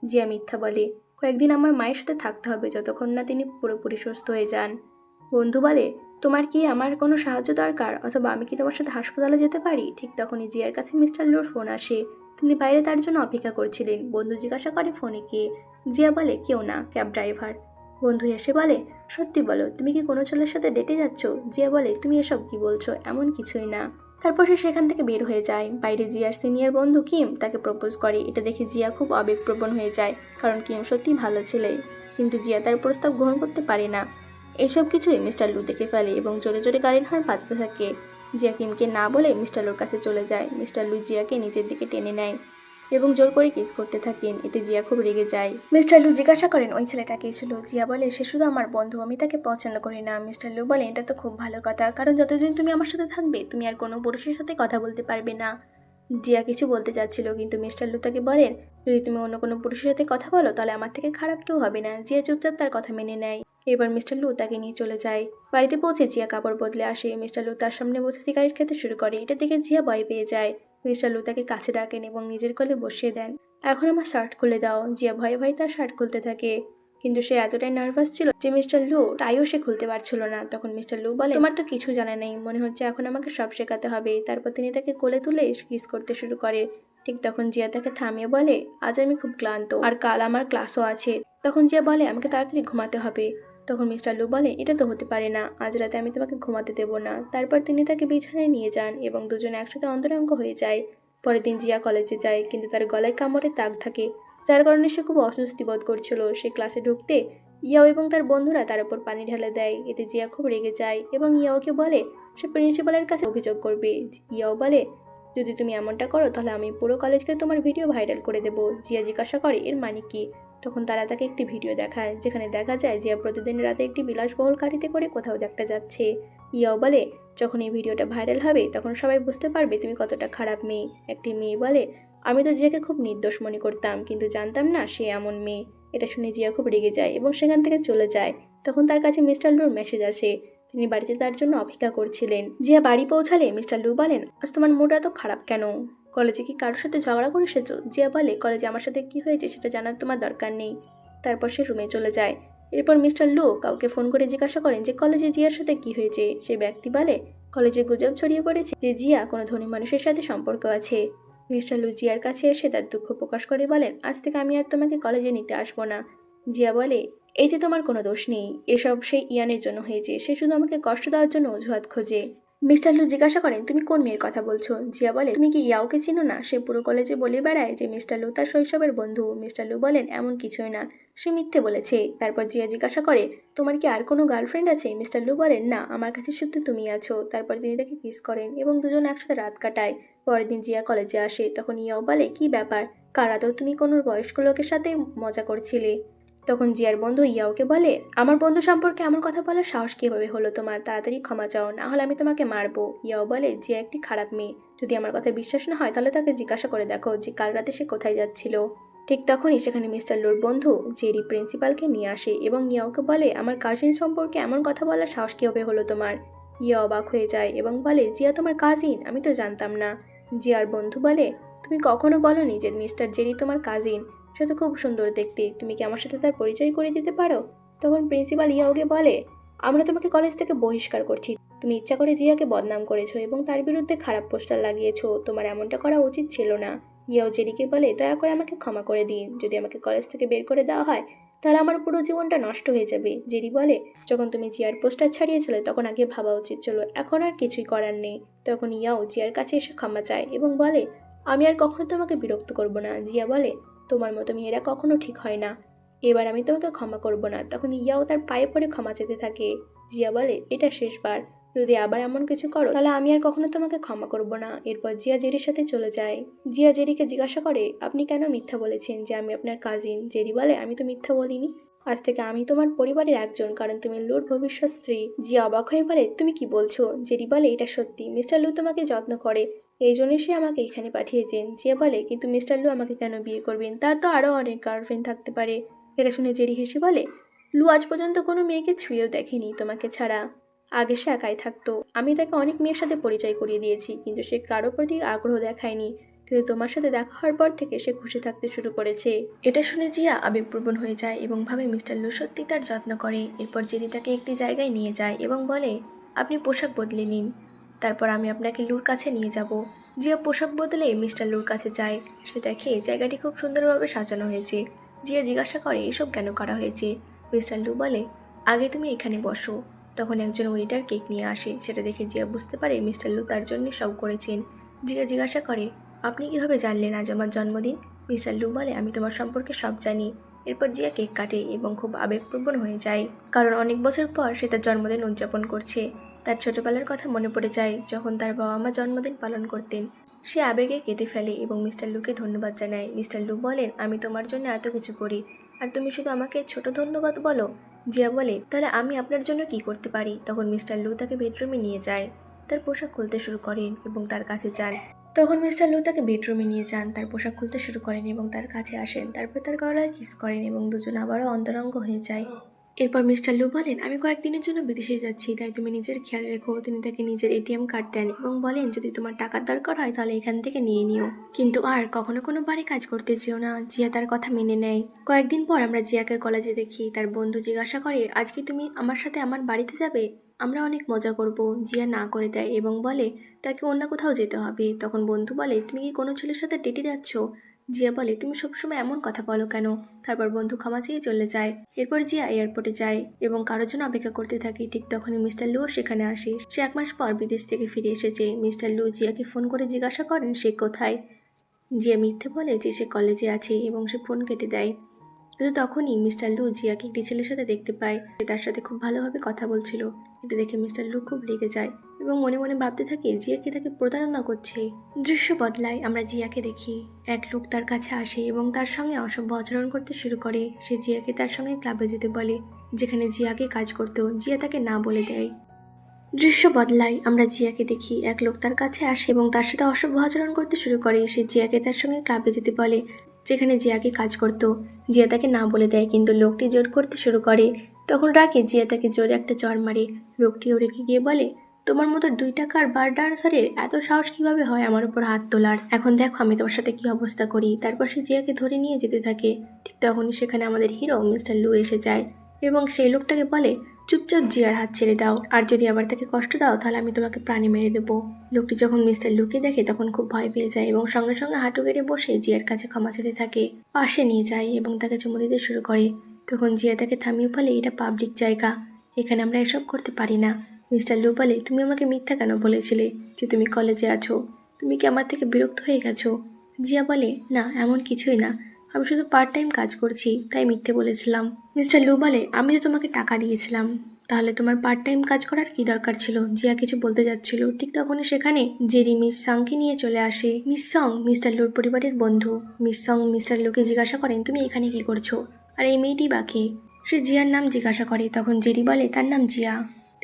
জিয়া মিথ্যা বলে, কয়েকদিন আমার মায়ের সাথে থাকতে হবে, যতক্ষণ না তিনি পুরোপুরি সুস্থ হয়ে যান। বন্ধু বলে, তোমার কি আমার কোনো সাহায্য দরকার, অথবা আমি কি তোমার সাথে হাসপাতালে যেতে পারি? ঠিক তখনই জিয়ার কাছে মিস্টার লুর ফোন আসে। তিনি বাইরে তার জন্য অপেক্ষা করছিলেন। বন্ধু জিজ্ঞাসা করে, ফোনে কে? জিয়া বলে, কেউ না, ক্যাব ড্রাইভার। বন্ধু এসে বলে, সত্যি বলো, তুমি কি কোনো ছেলের সাথে ডেটে যাচ্ছ? জিয়া বলে, তুমি এসব কি বলছো, এমন কিছুই না। তারপর সে সেখান থেকে বের হয়ে যায়। বাইরে জিয়ার সিনিয়র বন্ধু কিম তাকে প্রপোজ করে। এটা দেখে জিয়া খুব আবেগপ্রবণ হয়ে যায়, কারণ কিম সত্যি ভালো ছেলে, কিন্তু জিয়া তার প্রস্তাব গ্রহণ করতে পারে না। এইসব কিছুই মিস্টার লু দেখে ফেলে এবং জোরে জোরে গাড়ির হর্ন বাজতে থাকে। জিয়া কিমকে না বলে মিস্টার লুর কাছে চলে যায়। মিস্টার লু জিয়াকে নিজের দিকে টেনে নেয় এবং জোর করে কিস করতে থাকেন। এতে জিয়া খুব রেগে যায়। মিস্টার লু জিজ্ঞাসা করেন, ওই ছেলেটা কে ছিল? জিয়া বলে, সে শুধু আমার বন্ধু, আমি তাকে পছন্দ করি না। মিস্টার লু বলে, এটা তো খুব ভালো কথা, কারণ যতদিন তুমি আমার সাথে থাকবে তুমি আর কোনো পুরুষের সাথে কথা বলতে পারবে না। জিয়া কিছু বলতে যাচ্ছিল, কিন্তু মিস্টার লু তাকে বলেন, যদি তুমি অন্য কোনো পুরুষের সাথে কথা বলো তাহলে আমার থেকে খারাপ কেউ হবে না। জিয়া চুপচাপ তার কথা মেনে নেয়। এবার মিস্টার লু তাকে নিয়ে চলে যায়। বাড়িতে পৌঁছে জিয়া কাপড় বদলে আসে। মিস্টার লু তার সামনে বসে সিগারেট খেতে শুরু করে। এটা দেখে জিয়া ভয় পেয়ে যায়। মিস্টার লু তাকে কাছে ডাকেন এবং নিজের কোলে বসিয়ে দেন। এখন আমার শার্ট খুলে দাও। জিয়া ভয়ে ভয়ে তার শার্ট খুলতে থাকে, কিন্তু সে এতটাই নার্ভাস ছিল যে মিস্টার লু টাইও সে খুলতে পারছিল না। তখন মিস্টার লু বলে, তোমার তো কিছু জানা নেই, মনে হচ্ছে এখন আমাকে সব শেখাতে হবে। তারপর তিনি তাকে কোলে তুলে কিস করতে শুরু করে। ঠিক তখন জিয়া তাকে থামিয়ে বলে, আজ আমি খুব ক্লান্ত আর কাল আমার ক্লাসও আছে। তখন জিয়া বলে, আমাকে তাড়াতাড়ি ঘুমাতে হবে। তখন মিস্টার লু বলে, এটা তো হতে পারে না, আজ রাতে আমি তোমাকে ঘুমাতে দেবো না। তারপর তিনি তাকে বিছানায় নিয়ে যান এবং দুজনে একসাথে অন্তরঙ্গ হয়ে যায়। পরের দিন জিয়া কলেজে যায়, কিন্তু তার গলায় কামড়ে দাগ থাকে, যার কারণে সে খুব অস্বস্তি বোধ করছিল। সে ক্লাসে ঢুকতে ইয়াও এবং তার বন্ধুরা তার উপর পানি ঢেলে দেয়। এতে জিয়া খুব রেগে যায় এবং ইয়াওকে বলে সে প্রিন্সিপালের কাছে অভিযোগ করবে। ইয়াও বলে, যদি তুমি এমনটা করো তাহলে আমি পুরো কলেজকে তোমার ভিডিও ভাইরাল করে দেবো। জিয়া জিজ্ঞাসা করে, এর মানে কি? তখন তারা তাকে একটি ভিডিও দেখায়, যেখানে দেখা যায় জিয়া প্রতিদিন রাতে একটি বিলাসবহুল গাড়িতে করে কোথাও একটা যাচ্ছে। ইয়াও বলে, যখন এই ভিডিওটা ভাইরাল হবে তখন সবাই বুঝতে পারবে তুমি কতটা খারাপ মেয়ে। একটি মেয়ে বলে, আমি তো জিয়াকে খুব নির্দোষ মনে করতাম, কিন্তু জানতাম না সে এমন মেয়ে। এটা শুনে জিয়া খুব রেগে যায় এবং সেখান থেকে চলে যায়। তখন তার কাছে মিস্টার লুর মেসেজ আছে, তিনি বাড়িতে তার জন্য অপেক্ষা করছিলেন। জিয়া বাড়ি পৌঁছালে মিস্টার লু বলেন, আজ তোমার মুড এত খারাপ কেন? কলেজে কি কারোর সাথে ঝগড়া করে এসেছো? জিয়া বলে, কলেজে আমার সাথে কি হয়েছে সেটা জানার তোমার দরকার নেই। তারপর সে রুমে চলে যায়। এরপর মিস্টার লু কাউকে ফোন করে জিজ্ঞাসা করেন যে কলেজে জিয়ার সাথে কি হয়েছে। সেই ব্যক্তি বলে কলেজে গুজব ছড়িয়ে পড়েছে যে জিয়া কোনো ধনী মানুষের সাথে সম্পর্ক আছে। মিস্টার লু জিয়ার কাছে এসে তার দুঃখ প্রকাশ করে বলেন, আজ থেকে আমি আর তোমাকে কলেজে নিতে আসবো না। জিয়া বলে, এতে তোমার কোনো দোষ নেই, এসব সেই ইয়ানের জন্য হয়েছে, সে শুধু আমাকে কষ্ট দেওয়ার জন্য অজুহাত খোঁজে। মিস্টার লু জিজ্ঞাসা করেন, তুমি কোন মেয়ের কথা বলছো? জিয়া বলে, তুমি কি ইয়াওকে চিনো না? সে পুরো কলেজে বলে বেড়ায় যে মিস্টার লু তার শৈশবের বন্ধু। মিস্টার লু বলেন, এমন কিছুই না, সে মিথ্যে বলেছে। তারপর জিয়া জিজ্ঞাসা করে, তোমার কি আর কোনো গার্লফ্রেন্ড আছে? মিস্টার লু বলেন, না, আমার কাছে শুধু তুমি আছো। তারপর তিনি তাকে কিস করেন এবং দুজন একসাথে রাত কাটায়। পরের দিন জিয়া কলেজে আসে, তখন ইয়াও বলে, কি ব্যাপার, কাল রাতেও তুমি কোনো বয়স্ক লোকের সাথে মজা করছিলে? তখন জিয়ার বন্ধু ইয়াওকে বলে, আমার বন্ধু সম্পর্কে এমন কথা বলার সাহস কিভাবে হলো তোমার? তাড়াতাড়ি ক্ষমা চাও, না হলে আমি তোমাকে মারবো। ইয়াও বলে, জিয়া একটি খারাপ মেয়ে, যদি আমার কথা বিশ্বাস না হয় তাহলে তাকে জিজ্ঞাসা করে দেখো যে কাল রাতে সে কোথায় যাচ্ছিল। ঠিক তখনই সেখানে মিস্টার লুর বন্ধু জেরি প্রিন্সিপালকে নিয়ে আসে এবং ইয়াওকে বলে, আমার কাজিন সম্পর্কে এমন কথা বলার সাহস কিভাবে হলো তোমার? ইয়া অবাক হয়ে যায় এবং বলে, জিয়া তোমার কাজিন? আমি তো জানতাম না। জিয়ার বন্ধু বলে, তুমি কখনো বলনি যে মিস্টার জেরি তোমার কাজিন? সে তো খুব সুন্দর দেখতে, তুমি কি আমার সাথে তার পরিচয় করে দিতে পারো? তখন প্রিন্সিপাল ইয়াওকে বলে, আমরা তোমাকে কলেজ থেকে বহিষ্কার করছি, তুমি ইচ্ছা করে জিয়াকে বদনাম করেছো এবং তার বিরুদ্ধে খারাপ পোস্টার লাগিয়েছো, তোমার এমনটা করা উচিত ছিল না। ইয়াও জেরিকে বলে, দয়া করে আমাকে ক্ষমা করে দিন, যদি আমাকে কলেজ থেকে বের করে দেওয়া হয় তাহলে আমার পুরো জীবনটা নষ্ট হয়ে যাবে। জেরি বলে, যখন তুমি জিয়ার পোস্টার ছাড়িয়েছিলে তখন আগে ভাবা উচিত ছিল, এখন আর কিছুই করার নেই। তখন ইয়াও জিয়ার কাছে এসে ক্ষমা চায় এবং বলে, আমি আর কখনো তোমাকে বিরক্ত করব না। জিয়া বলে, তোমার মতো মেয়েরা কখনো ঠিক হয় না, এবার আমি তোমাকে ক্ষমা করব না। তখন ইয়াও তার পায়ে পড়ে ক্ষমা চেতে থাকে। জিয়া বলে, এটা শেষবার, যদি আবার এমন কিছু করো তাহলে আমি আর কখনো তোমাকে ক্ষমা করব না। এরপর জিয়া জেরির সাথে চলে যায়। জিয়া জেরিকে জিজ্ঞাসা করে, আপনি কেন মিথ্যা বলেছেন যে আমি আপনার কাজিন? জেরি বলে, আমি তো মিথ্যা বলিনি, আজ থেকে আমি তোমার পরিবারের একজন, কারণ তুমি লুর ভবিষ্যৎ স্ত্রী। জিয়া অবাক হয়ে বলে, তুমি কি বলছো? জেরি বলে, এটা সত্যি, মিস্টার লু তোমাকে যত্ন করে, এই জন্যই সে আমাকে এখানে পাঠিয়েছেন। জিয়া বলে, কিন্তু মিস্টার লু আমাকে কেন বিয়ে করবেন? তার তো আরও অনেক গার্লফ্রেন্ড থাকতে পারে। এটা শুনে জেরি হেসে বলে, লু আজ পর্যন্ত কোনো মেয়েকে ছুঁয়েও দেখেনি তোমাকে ছাড়া, আগে সে একাই থাকতো, আমি তাকে অনেক মেয়ের সাথে পরিচয় করিয়ে দিয়েছি কিন্তু সে কারোর প্রতি আগ্রহ দেখায়নি, কিন্তু তোমার সাথে দেখা হওয়ার পর থেকে সে খুশি থাকতে শুরু করেছে। এটা শুনে জিয়া আবেগপ্রবণ হয়ে যায় এবং ভাবে মিস্টার লু সত্যি তার যত্ন করে। এরপর জেরি তাকে একটি জায়গায় নিয়ে যায় এবং বলে, আপনি পোশাক বদলে নিন, তারপর আমি আপনাকে লুর কাছে নিয়ে যাব। জিয়া পোশাক বদলে মিস্টার লুর কাছে যায়। সে দেখে জায়গাটি খুব সুন্দরভাবে সাজানো হয়েছে। জিয়া জিজ্ঞাসা করে, এসব কেন করা হয়েছে? মিস্টার লু বলে, আগে তুমি এখানে বসো। তখন একজন ওয়েটার কেক নিয়ে আসে, সেটা দেখে জিয়া বুঝতে পারে মিস্টার লু তার জন্য সব করেছেন। জিয়া জিজ্ঞাসা করে, আপনি কিভাবে জানলেন আজ আমার জন্মদিন? মিস্টার লু বলে, আমি তোমার সম্পর্কে সব জানি। এরপর জিয়া কেক কাটে এবং খুব আবেগপ্রবণ হয়ে যায়, কারণ অনেক বছর পর সে তার জন্মদিন উদযাপন করছে। তার ছোটবেলার কথা মনে পড়ে যায়, যখন তার বাবা মা জন্মদিন পালন করতেন। সে আবেগে কেঁদে ফেলে এবং মিস্টার লুকে ধন্যবাদ জানায়। মিস্টার লু বলেন, আমি তোমার জন্য এত কিছু করি আর তুমি শুধু আমাকে ছোট ধন্যবাদ বলো? জিয়া বলে, তাহলে আমি আপনার জন্য কি করতে পারি? তখন মিস্টার লু তাকে বেডরুমে নিয়ে যায়, তার পোশাক খুলতে শুরু করেন এবং তার কাছে যান। তখন মিস্টার লু তাকে বেডরুমে নিয়ে যান, তার পোশাক খুলতে শুরু করেন এবং তার কাছে আসেন, তারপর তার গলায় কিস করেন এবং দুজন আবারও অন্তরঙ্গ হয়ে যায়। এরপর মিস্টার লু বলেন, আমি কয়েকদিনের জন্য বিদেশে যাচ্ছি, তাই তুমি নিজের খেয়াল রেখো। তিনি তাকে নিজের এটিএম কার্ড দেন এবং বলেন, যদি তোমার টাকার দরকার হয় তাহলে এখান থেকে নিয়ে নিও, কিন্তু আর কখনো কোনো বাড়ি কাজ করতে চেও না। জিয়া তার কথা মেনে নেয়। কয়েকদিন পর আমরা জিয়াকে কলেজে দেখি। তার বন্ধু জিজ্ঞাসা করে, আজ কি তুমি আমার সাথে আমার বাড়িতে যাবে? আমরা অনেক মজা করব। জিয়া না করে দেয় এবং বলে, তাকে অন্য কোথাও যেতে হবে। তখন বন্ধু বলে, তুমি কি কোনো ছেলের সাথে ডেটে যাচ্ছ? জিয়া বলে, তুমি সবসময় এমন কথা বলো কেন? তারপর বন্ধু ক্ষমা চেয়ে চলে যায়। এরপর জিয়া এয়ারপোর্টে যায় এবং কারোর জন্য অপেক্ষা করতে থাকে। ঠিক তখনই মিস্টার লুও সেখানে আসে। সে 1 মাস পর বিদেশ থেকে ফিরে এসেছে। মিস্টার লু জিয়াকে ফোন করে জিজ্ঞাসা করেন সে কোথায়। জিয়া মিথ্যে বলে যে সে কলেজে আছে এবং সে ফোন কেটে দেয়। কিন্তু তখনই মিস্টার লু জিয়াকে একটি ছেলের সাথে দেখতে পায়, সে তার সাথে খুব ভালোভাবে কথা বলছিল। এটা দেখে মিস্টার লু খুব রেগে যায় এবং মনে মনে ভাবতে থাকে জিয়াকে তাকে প্রতারণা করছে। দৃশ্য বদলায়, আমরা জিয়াকে দেখি। এক লোক তার কাছে আসে এবং তার সঙ্গে অসভ্য আচরণ করতে শুরু করে। সে জিয়াকে তার সঙ্গে ক্লাবে যেতে বলে, যেখানে জিয়াকে কাজ করতো। জিয়া তাকে না বলে দেয়। দৃশ্য বদলায়, আমরা জিয়াকে দেখি। এক লোক তার কাছে আসে এবং তার সাথে অসভ্য আচরণ করতে শুরু করে। সে জিয়াকে তার সঙ্গে ক্লাবে যেতে বলে, যেখানে জিয়াকে কাজ করতো। জিয়া তাকে না বলে দেয়, কিন্তু লোকটি জোর করতে শুরু করে। তখন রাগে জিয়া তাকে জোরে একটা চড় মারে। লোকটিও রেগে গিয়ে বলে, তোমার মতো 2 টাকার বার ডান্সারের এত সাহস কিভাবে হয় আমার উপর হাত তোলার? এখন দেখো আমি তোমার সাথে কি অবস্থা করি। তারপর সে জিয়াকে ধরে নিয়ে যেতে থাকে। ঠিক তখনই সেখানে আমাদের হিরো মিস্টার লু এসে যায়। এবং সেই লোকটাকে বলে, চুপচাপ জিয়ার হাত ছেড়ে দাও, আর যদি আবার তাকে কষ্ট দাও তাহলে আমি তোমাকে প্রাণে মেরে দেবো। লোকটি যখন মিস্টার লুকে দেখে তখন খুব ভয় পেয়ে যায় এবং সঙ্গে সঙ্গে হাঁটু গেড়ে বসে জিয়ার কাছে ক্ষমা চাইতে থাকে। পাশে নিয়ে যায় এবং তাকে চুমু দিতে শুরু করে। তখন জিয়া তাকে থামিয়ে বলে, এটা পাবলিক জায়গা, এখানে আমরা এসব করতে পারি না। মিস্টার লু বলে, তুমি আমাকে মিথ্যা কেন বলেছিলে যে তুমি কলেজে আছো? তুমি কি আমার থেকে বিরক্ত হয়ে গেছো? জিয়া বলে, না এমন কিছুই না, আমি শুধু পার্ট টাইম কাজ করছি তাই মিথ্যে বলেছিলাম। মিস্টার লু বলে, আমি তো তোমাকে টাকা দিয়েছিলাম, তাহলে তোমার পার্ট টাইম কাজ করার কি দরকার ছিল? জিয়া কিছু বলতে যাচ্ছিল, ঠিক তখনই সেখানে জেরি মিস সংকে নিয়ে চলে আসে। মিস সং মিস্টার লুর পরিবারের বন্ধু। মিস সং মিস্টার লুকে জিজ্ঞাসা করেন, তুমি এখানে কি করছো, আর এই মেয়েটি বাকি? সে জিয়ার নাম জিজ্ঞাসা করে। তখন জেরি বলে, তার নাম জিয়া,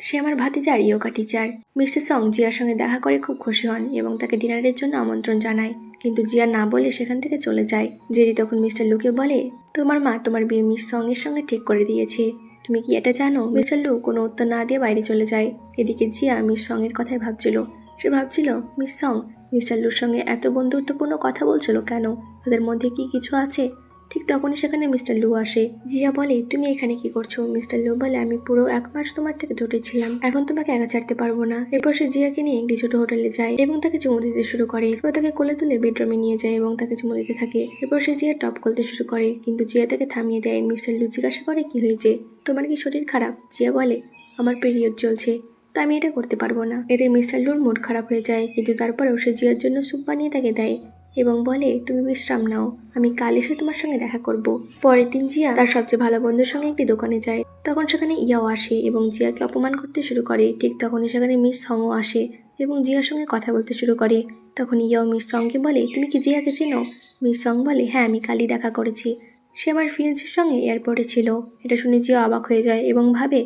সে আমার ভাতিজার ইয়োগা টিচার। মিস্টার সং জিয়ার সঙ্গে দেখা করে খুব খুশি হন এবং তাকে ডিনারের জন্য আমন্ত্রণ জানায়, কিন্তু জিয়া না বলে সেখান থেকে চলে যায়। জেরি তখন মিস্টার লুকে বলে, তোমার মা তোমার বিয়ে মিস সং এর সঙ্গে ঠিক করে দিয়েছে, তুমি কি এটা জানো? মিস্টার লু কোনো উত্তর না দিয়ে বাইরে চলে যায়। এদিকে জিয়া মিস সং এর কথাই ভাবছিল। সে ভাবছিল, মিস সং মিস্টার লুর সঙ্গে এত বন্ধুত্বপূর্ণ কথা বলছিল কেন? তাদের মধ্যে কি কিছু আছে? ঠিক তখনই সেখানে মিস্টার লু আসে। জিয়া বলে, তুমি এখানে কি করছো? মিস্টার লু বলে, আমি পুরো 1 মাস তোমার থেকে দূরে ছিলাম, এখন তোমাকে একা ছাড়তে পারবো না। এরপর সে জিয়াকে নিয়ে একটি ছোট হোটেলে যায় এবং তাকে চুমু দিতে শুরু করে। এরপর তাকে কোলে তুলে বেডরুমে নিয়ে যায় এবং তাকে চুমু দিতে থাকে। এরপর সে জিয়া টপ খুলতে শুরু করে, কিন্তু জিয়া তাকে থামিয়ে দেয়। মিস্টার লু জিজ্ঞাসা করে, কি হয়েছে, তোমার কি শরীর খারাপ? জিয়া বলে, আমার পিরিয়ড চলছে, তা আমি এটা করতে পারবো না। এতে মিস্টার লুর মুড খারাপ হয়ে যায়, কিন্তু তারপরেও সে জিয়ার জন্য স্যুপ বানিয়ে তাকে দেয় এবং বলে, তুমি বিশ্রাম নাও, আমি কাল এসে তোমার সঙ্গে দেখা করব। পরের দিন জিয়া তার সবচেয়ে ভালো বন্ধুর সঙ্গে একটি দোকানে যায়। তখন সেখানে ইয়াও আসে এবং জিয়াকে অপমান করতে শুরু করে। ঠিক তখনই সেখানে মিস সংও আসে এবং জিয়ার সঙ্গে কথা বলতে শুরু করে। তখন ইয়াও মিস সংকে বলে, তুমি কি জিয়াকে চেনো? মিস সং বলে, হ্যাঁ আমি কালই দেখা করেছি, সে আমার ফিয়ান্সের সঙ্গে এয়ারপোর্টে ছিল। এটা শুনে জিয়া অবাক হয়ে যায় এবং ভাবে,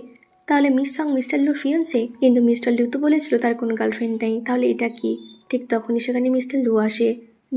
তাহলে মিস সং মিস্টার লুর ফিয়ান্সে? কিন্তু মিস্টার লু তো বলেছিল তার কোনো গার্লফ্রেন্ড নেই, তাহলে এটা কি? ঠিক তখনই সেখানে মিস্টার লু আসে।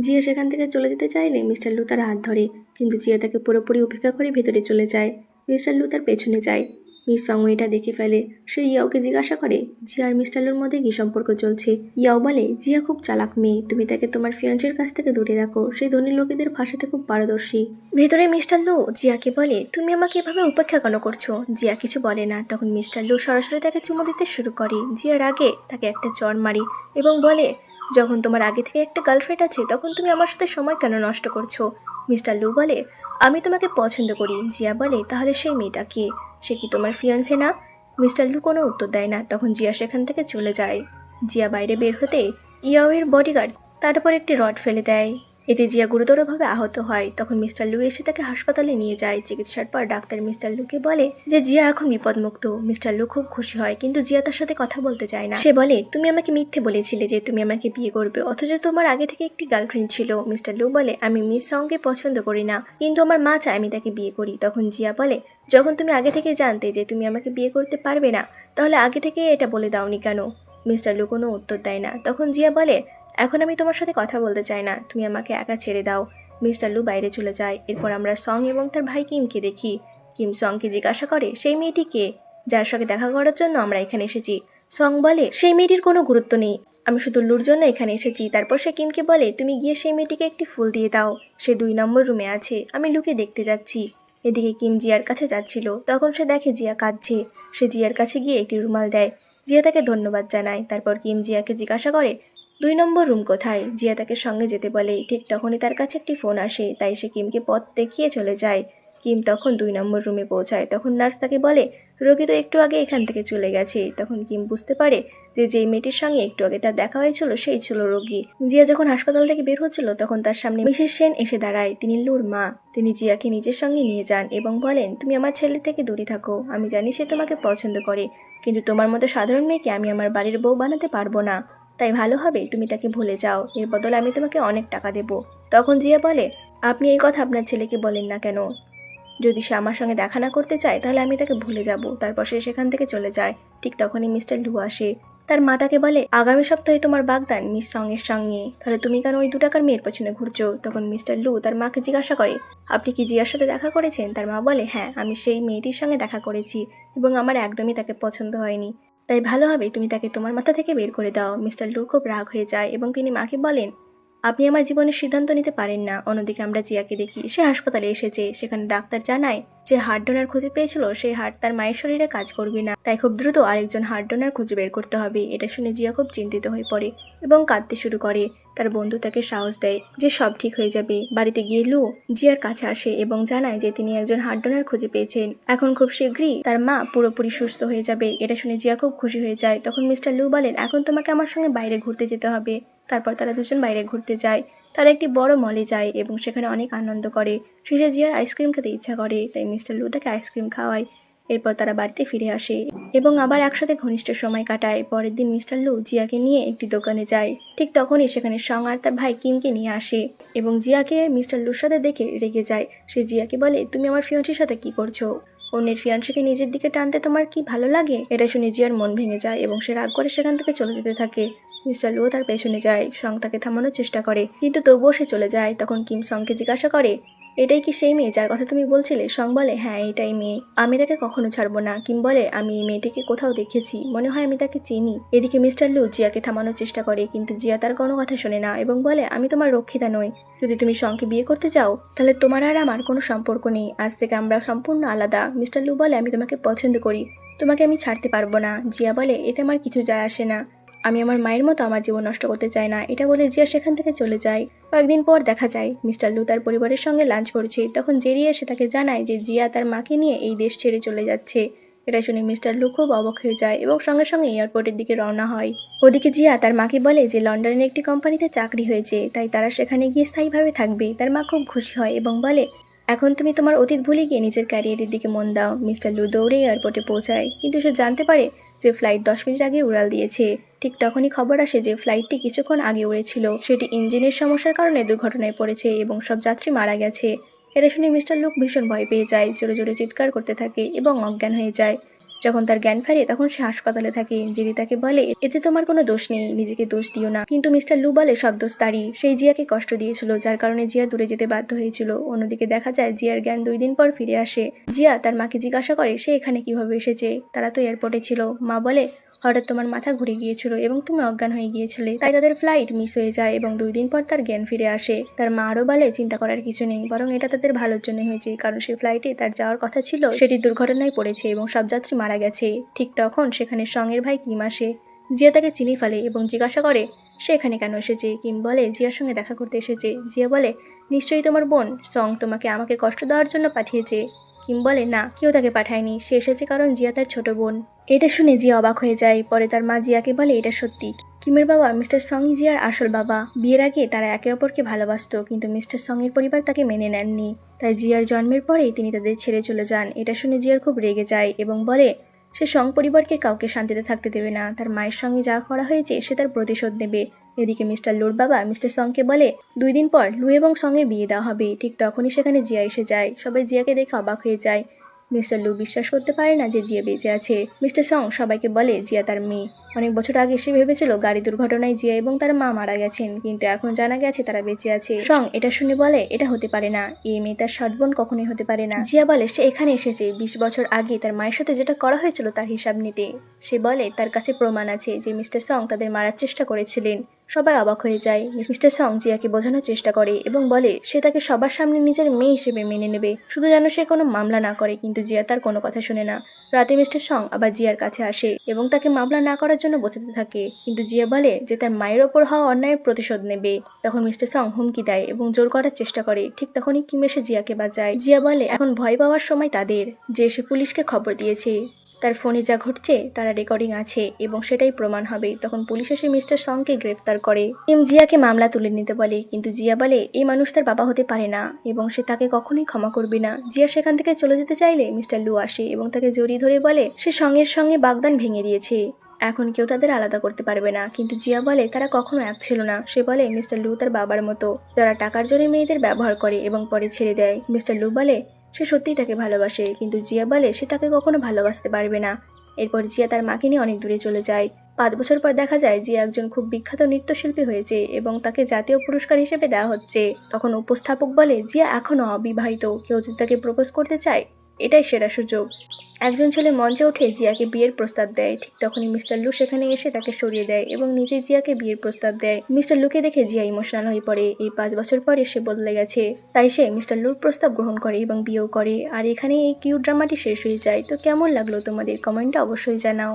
জিয়া সেখান থেকে চলে যেতে চাইলে মিস্টার লু তার হাত ধরে, কিন্তু জিয়া তাকে পুরোপুরি উপেক্ষা করে ভেতরে চলে যায়। মিস্টার লু তার পেছনে যায়। মিস সং এটা দেখে ফেলে। সে ইয়াওকে জিজ্ঞাসা করে, জিয়া আর মিস্টার লুর মধ্যে কি সম্পর্ক চলছে? ইয়াও বলে, জিয়া খুব চালাক মেয়ে, তুমি তাকে তোমার ফিয়ান্সের কাছ থেকে দূরে রাখো, সেই ধনী লোকেদের ফাঁসাতে খুব পারদর্শী। ভেতরে মিস্টার লু জিয়াকে বলে, তুমি আমাকে এভাবে উপেক্ষা কেন করছো? জিয়া কিছু বলে না। তখন মিস্টার লু সরাসরি তাকে চুমু দিতে শুরু করে। জিয়ার আগে তাকে একটা চড় মারি এবং বলে, যখন তোমার আগে থেকে একটা গার্লফ্রেন্ড আছে তখন তুমি আমার সাথে সময় কেন নষ্ট করছো? মিস্টার লু বলে, আমি তোমাকে পছন্দ করি। জিয়া বলে, তাহলে সেই মেয়েটা কে? সে কি তোমার ফিয়ান্সে না? মিস্টার লু কোনো উত্তর দেয় না। তখন জিয়া সেখান থেকে চলে যায়। জিয়া বাইরে বের হতে ইয়াওয়ের বডিগার্ড তার উপর একটি রড ফেলে দেয়। এতে জিয়া গুরুতরভাবে আহত হয়। তখন মিস্টার লু এসে তাকে হাসপাতালে নিয়ে যায়। চিকিৎসার পর ডাক্তার মিস্টার লুকে বলে যে জিয়া এখন বিপদমুক্ত। মিস্টার লু খুব খুশি হয়, কিন্তু জিয়া তার সাথে কথা বলতে চায় না। সে বলে, তুমি আমাকে মিথ্যে বলেছিলে যে তুমি আমাকে বিয়ে করবে, অথচ তোমার আগে থেকে একটি গার্লফ্রেন্ড ছিল। মিস্টার লু বলে, আমি মিস সংকে পছন্দ করি না, কিন্তু আমার মা চায় আমি তাকে বিয়ে করি। তখন জিয়া বলে, যখন তুমি আগে থেকে জানতে যে তুমি আমাকে বিয়ে করতে পারবে না, তাহলে আগে থেকে এটা বলে দাওনি কেন? মিস্টার লু কোনো উত্তর দেয় না। তখন জিয়া বলে, এখন আমি তোমার সাথে কথা বলতে চাই না, তুমি আমাকে একা ছেড়ে দাও। মিস্টার লু বাইরে চলে যায়। এরপর আমরা সং এবং তার ভাই কিমকে দেখি। কিম সংকে জিজ্ঞাসা করে, সেই মেয়েটি কে, যার সঙ্গে দেখা করার জন্য আমরা এখানে এসেছি? সং বলে, সেই মেয়েটির কোনো গুরুত্ব নেই, আমি শুধু লুর জন্য এখানে এসেছি। তারপর সে কিমকে বলে, তুমি গিয়ে সেই মেয়েটিকে একটি ফুল দিয়ে দাও, সে 2 নম্বর রুমে আছে, আমি লুকে দেখতে যাচ্ছি। এদিকে কিম জিয়ার কাছে যাচ্ছিল, তখন সে দেখে জিয়া কাঁদছে। সে জিয়ার কাছে গিয়ে একটি রুমাল দেয়। জিয়া তাকে ধন্যবাদ জানায়। তারপর কিম জিয়াকে জিজ্ঞাসা করে, 2 নম্বর রুম কোথায়? জিয়া তাকে সঙ্গে যেতে বলে। ঠিক তখনই তার কাছে একটি ফোন আসে, তাই সে কিমকে পথ দেখিয়ে চলে যায়। কিম তখন 2 নম্বর রুমে পৌঁছায়। তখন নার্স তাকে বলে, রোগী তো একটু আগে এখান থেকে চলে গেছে। তখন কিম বুঝতে পারে যে যেই মেয়েটির সঙ্গে একটু আগে তার দেখা হয়েছিল সেই ছিল রোগী। জিয়া যখন হাসপাতাল থেকে বের হচ্ছিল তখন তার সামনে মিসেস সেন এসে দাঁড়ায়। তিনি লুর মা। তিনি জিয়াকে নিজের সঙ্গে নিয়ে যান এবং বলেন, তুমি আমার ছেলে থেকে দূরে থাকো, আমি জানি সে তোমাকে পছন্দ করে, কিন্তু তোমার মতো সাধারণ মেয়েকে আমি আমার বাড়ির বউ বানাতে পারবো না, তাই ভালো হবে তুমি তাকে ভুলে যাও, এর বদলে আমি তোমাকে অনেক টাকা দেব। তখন জিয়া বলে, আপনি এই কথা আপনার ছেলেকে বলেন না কেন? যদি সে আমার সঙ্গে দেখা না করতে চায় তাহলে আমি তাকে ভুলে যাব। তারপর সে সেখান থেকে চলে যায়। ঠিক তখনই মিস্টার লু আসে। তার মা তাকে বলে, আগামী সপ্তাহে তোমার বাগদান মিস সং এর সঙ্গে, তাহলে তুমি কেন ওই 2 টাকার মেয়ের পেছনে ঘুরছো? তখন মিস্টার লু তার মাকে জিজ্ঞাসা করে, আপনি কি জিয়ার সাথে দেখা করেছেন? তার মা বলে, হ্যাঁ, আমি সেই মেয়েটির সঙ্গে দেখা করেছি এবং আমার একদমই তাকে পছন্দ হয়নি, তাই ভালো হবে তুমি তাকে তোমার মাথা থেকে বের করে দাও। মিস্টার লুর খুব রাগ হয়ে যায় এবং তিনি মাকে বলেন, আপনি আমার জীবনের সিদ্ধান্ত নিতে পারেন না। অন্যদিকে আমরা জিয়াকে দেখি, সে হাসপাতালে এসেছে। সেখানে ডাক্তার জানায় যে হার্ট ডোনার খুঁজে পেয়েছিল সেই হার্ট তার মায়ের শরীরে কাজ করবে না, তাই খুব দ্রুত আরেকজন হার্ট ডোনার খুঁজে বের করতে হবে। এটা শুনে জিয়া খুব চিন্তিত হয়ে পড়ে এবং কাঁদতে শুরু করে। তার বন্ধু তাকে সাহস দেয় যে সব ঠিক হয়ে যাবে। বাড়িতে গিয়ে লু জিয়ার কাছে আসে এবং জানায় যে তিনি একজন হার্ট ডোনার খুঁজে পেয়েছেন। এখন খুব শীঘ্রই তার মা পুরোপুরি সুস্থ হয়ে যাবে। এটা শুনে জিয়া খুব খুশি হয়ে যায়। তখন মিস্টার লু বলেন, এখন তোমাকে আমার সঙ্গে বাইরে ঘুরতে যেতে হবে। তারপর তারা দুজন বাইরে ঘুরতে যায়। তারা একটি বড় মলে যায় এবং সেখানে অনেক আনন্দ করে। শেষে জিয়ার আইসক্রিম খেতে ইচ্ছা করে, তাই মিস্টার লু তাকে আইসক্রিম খাওয়ায়। এরপর তারা বাড়িতে ফিরে আসে এবং আবার একসাথে ঘনিষ্ঠ সময় কাটায়। পরের দিন মিস্টার লু জিয়াকে নিয়ে একটি দোকানে যায়। ঠিক তখনই সেখানে সং আর তার ভাই কিমকে নিয়ে আসে এবং জিয়াকে মিস্টার লুর সাথে দেখে রেগে যায়। সে জিয়াকে বলে, তুমি আমার ফিয়ান্সির সাথে কি করছো? অন্যের ফিয়ান্সিকে নিজের দিকে টানতে তোমার কি ভালো লাগে? এটা শুনে জিয়ার মন ভেঙে যায় এবং সে রাগ করে সেখান থেকে চলে যেতে থাকে। মিস্টার লুও তার পেছনে যায়। সং তাকে থামানোর চেষ্টা করে কিন্তু তবুও সে চলে যায়। তখন কিম সংকে জিজ্ঞাসা করে, এটাই কি সেই মেয়ে যার কথা তুমি বলছিলে? সং বলে, হ্যাঁ এটাই মেয়ে, আমি তাকে কখনো ছাড়বো না। কিম বলে, আমি এই মেয়েটিকে কোথাও দেখেছি, মনে হয় আমি তাকে চিনি। এদিকে মিস্টার লু জিয়াকে থামানোর চেষ্টা করে কিন্তু জিয়া তার কোনো কথা শোনে না এবং বলে, আমি তোমার রক্ষিতা নই। যদি তুমি সংকে বিয়ে করতে চাও তাহলে তোমার আর আমার কোনো সম্পর্ক নেই। আজ থেকে আমরা সম্পূর্ণ আলাদা। মিস্টার লু বলে, আমি তোমাকে পছন্দ করি, তোমাকে আমি ছাড়তে পারবো না। জিয়া বলে, এতে আমার কিছু যায় আসে না, আমি আমার মায়ের মতো আমার জীবন নষ্ট করতে চাই না। এটা বলে জিয়া সেখান থেকে চলে যায়। কয়েকদিন পর দেখা যায় মিস্টার লু তার পরিবারের সঙ্গে লাঞ্চ করছে। তখন জেরি এসে তাকে জানায় যে জিয়া তার মাকে নিয়ে এই দেশ ছেড়ে চলে যাচ্ছে। এটা শুনে মিস্টার লু খুব অবাক হয়ে যায় এবং সঙ্গে সঙ্গে এয়ারপোর্টের দিকে রওনা হয়। ওদিকে জিয়া তার মাকে বলে যে লন্ডনের একটি কোম্পানিতে চাকরি হয়েছে, তাই তারা সেখানে গিয়ে স্থায়ীভাবে থাকবে। তার মা খুব খুশি হয় এবং বলে, এখন তুমি তোমার অতীত ভুলে গিয়ে নিজের ক্যারিয়ারের দিকে মন দাও। মিস্টার লু দৌড়ে এয়ারপোর্টে পৌঁছায় কিন্তু সে জানতে পারে যে ফ্লাইট 10 মিনিট আগে উড়াল দিয়েছে। ঠিক তখনই খবর আসে যে ফ্লাইটটি কিছুক্ষণ আগে উড়েছিল, সেটি ইঞ্জিনের সমস্যার কারণে দুর্ঘটনায় পড়েছে এবং সব যাত্রী মারা গেছে। এটা শুনে মিস্টার লুক ভীষণ ভয় পেয়ে যায়, জোরে জোরে চিৎকার করতে থাকে এবং অজ্ঞান হয়ে যায়। যখন তার জ্ঞান ফেরে তখন সে হাসপাতালে থাকে। জেরি তাকে বলে, এতে তোমার কোনো দোষ নেই, নিজেকে দোষ দিও না। কিন্তু মিস্টার লু বলে, সব দোষ তারই, সেই জিয়াকে কষ্ট দিয়েছিল যার কারণে জিয়া দূরে যেতে বাধ্য হয়েছিল। অন্যদিকে দেখা যায় জিয়ার জ্ঞান 2 দিন পর ফিরে আসে। জিয়া তার মাকে জিজ্ঞাসা করে সে এখানে কিভাবে এসেছে। তারা তো এয়ারপোর্টে ছিল। মা বলে, হঠাৎ তোমার মাথা ঘুরে গিয়েছিল এবং তুমি অজ্ঞান হয়ে গিয়েছিলে, তাই তাদের ফ্লাইট মিস হয়ে যায় এবং 2 দিন পর তার জ্ঞান ফিরে আসে। তার মা আরও বলে, চিন্তা করার কিছু নেই, বরং এটা তাদের ভালোর জন্য হয়েছে, কারণ সেই ফ্লাইটে তার যাওয়ার কথা ছিল সেটি দুর্ঘটনায় পড়েছে এবং সব যাত্রী মারা গেছে। ঠিক তখন সেখানে সঙের ভাই কিম আসে। জিয়া তাকে চিনি ফেলে এবং জিজ্ঞাসা করে সে এখানে কেন এসেছে। কিম বলে, জিয়ার সঙ্গে দেখা করতে এসেছে। জিয়া বলে, নিশ্চয়ই তোমার বোন সং তোমাকে আমাকে কষ্ট দেওয়ার জন্য পাঠিয়েছে। কিম বলে, না, কেউ তাকে পাঠায়নি, সে এসেছে কারণ জিয়া তার ছোট বোন। এটা শুনে জিয়া অবাক হয়ে যায়। পরে তার মা জিয়াকে বলে এটা সত্যি, কিমের বাবা মিস্টার সং জিয়ার আসল বাবা। বিয়ের আগে তারা একে অপরকে ভালোবাসত কিন্তু মিস্টার সং এর পরিবার তাকে মেনে নেননি, তাই জিয়ার জন্মের পরেই তিনি তাদের ছেড়ে চলে যান। এটা শুনে জিয়ার খুব রেগে যায় এবং বলে সে সং পরিবারকে কাউকে শান্তিতে থাকতে দেবে না, তার মায়ের সঙ্গে যা করা হয়েছে সে তার প্রতিশোধ নেবে। এদিকে মিস্টার লুর বাবা মিস্টার সংকে বলে 2 দিন পর লু এবং সং এর বিয়ে দেওয়া হবে। ঠিক তখনই সেখানে জিয়া এসে যায়। সবাই জিয়াকে দেখে অবাক হয়ে যায়। মিস্টার লু বিশ্বাস করতে পারে না যে জিয়া বেঁচে আছে। মিস্টার সং সবাইকে বলে জিয়া তার মেয়ে। অনেক বছর আগে সে ভেবেছিল গাড়ি দুর্ঘটনায় জিয়া এবং তার মা মারা গেছেন, কিন্তু এখন জানা গেছে তারা বেঁচে আছে। সং এটা শুনে বলে এটা হতে পারে না, এই মেয়ে তার সৎ বোন কখনোই হতে পারে না। জিয়া বলে সে এখানে এসেছে 20 বছর আগে তার মায়ের সাথে যেটা করা হয়েছিল তার হিসাব নিতে। সে বলে তার কাছে প্রমাণ আছে যে মিস্টার সং তাদের মারার চেষ্টা করেছিলেন। সবাই অবাক হয়ে যায়। মিস্টার সং জিয়াকে বোঝানোর চেষ্টা করে এবং বলে সে তাকে সবার সামনে নিজের মেয়ে হিসেবে মেনে নেবে, শুধু যেন সে কোনো মামলা না করে। কিন্তু জিয়া তার কোনো কথা শুনে না। রাতে মিস্টার সং আবার জিয়ার কাছে আসে এবং তাকে মামলা না করার জন্য বোঝাতে থাকে, কিন্তু জিয়া বলে যে তার মায়ের ওপর হওয়া অন্যায়ের প্রতিশোধ নেবে। তখন মিস্টার সং হুমকি দেয় এবং জোর করার চেষ্টা করে। ঠিক তখনই কিম এসে জিয়াকে বাঁচায়। জিয়া বলে এখন ভয় পাওয়ার সময় তাদের, যে সে পুলিশকে খবর দিয়েছে, তার ফোনে যা ঘটছে তারা রেকর্ডিং আছে এবং সেটাই প্রমাণ হবে। তখন পুলিশ এসে মিস্টার সংকে গ্রেফতার করে। কিম জিয়াকে মামলা তুলে নিতে বলে, কিন্তু জিয়া বলে এই মানুষ তার বাবা হতে পারে না এবং সে তাকে কখনোই ক্ষমা করবে না। জিয়া সেখান থেকে চলে যেতে চাইলে মিস্টার লু আসে এবং তাকে জড়িয়ে ধরে বলে সে সঙ্গের সঙ্গে বাগদান ভেঙে দিয়েছে, এখন কেউ তাদের আলাদা করতে পারবে না। কিন্তু জিয়া বলে তারা কখনো এক ছিল না। সে বলে মিস্টার লু তার বাবার মতো, যারা টাকার জোরে মেয়েদের ব্যবহার করে এবং পরে ছেড়ে দেয়। মিস্টার লু বলে সে সত্যিই তাকে ভালোবাসে, কিন্তু জিয়া বলে সে তাকে কখনো ভালোবাসতে পারবে না। এরপর জিয়া তার মাকে নিয়ে অনেক দূরে চলে যায়। 5 বছর পর দেখা যায় জিয়া একজন খুব বিখ্যাত নৃত্যশিল্পী হয়েছে এবং তাকে জাতীয় পুরস্কার হিসেবে দেওয়া হচ্ছে। তখন উপস্থাপক বলে জিয়া এখনো অবিবাহিত, কেউ যদি তাকে প্রপোজ করতে চায় এটাই সেরা সুযোগ। একজন ছেলে মঞ্চে উঠে জিয়াকে বিয়ের প্রস্তাব দেয়। ঠিক তখনই মিস্টার লু সেখানে এসে তাকে সরিয়ে দেয় এবং নিজেই জিয়াকে বিয়ের প্রস্তাব দেয়। মিস্টার লুকে দেখে জিয়া ইমোশনাল হয়ে পড়ে। এই 5 বছর পরে সে বদলে গেছে। তাই সে মিস্টার লুর প্রস্তাব গ্রহণ করে এবং বিয়েও করে। আর এখানেই এই কিউট ড্রামাটি শেষ হয়ে যায়। তো কেমন লাগলো তোমাদের? কমেন্টে অবশ্যই জানাও।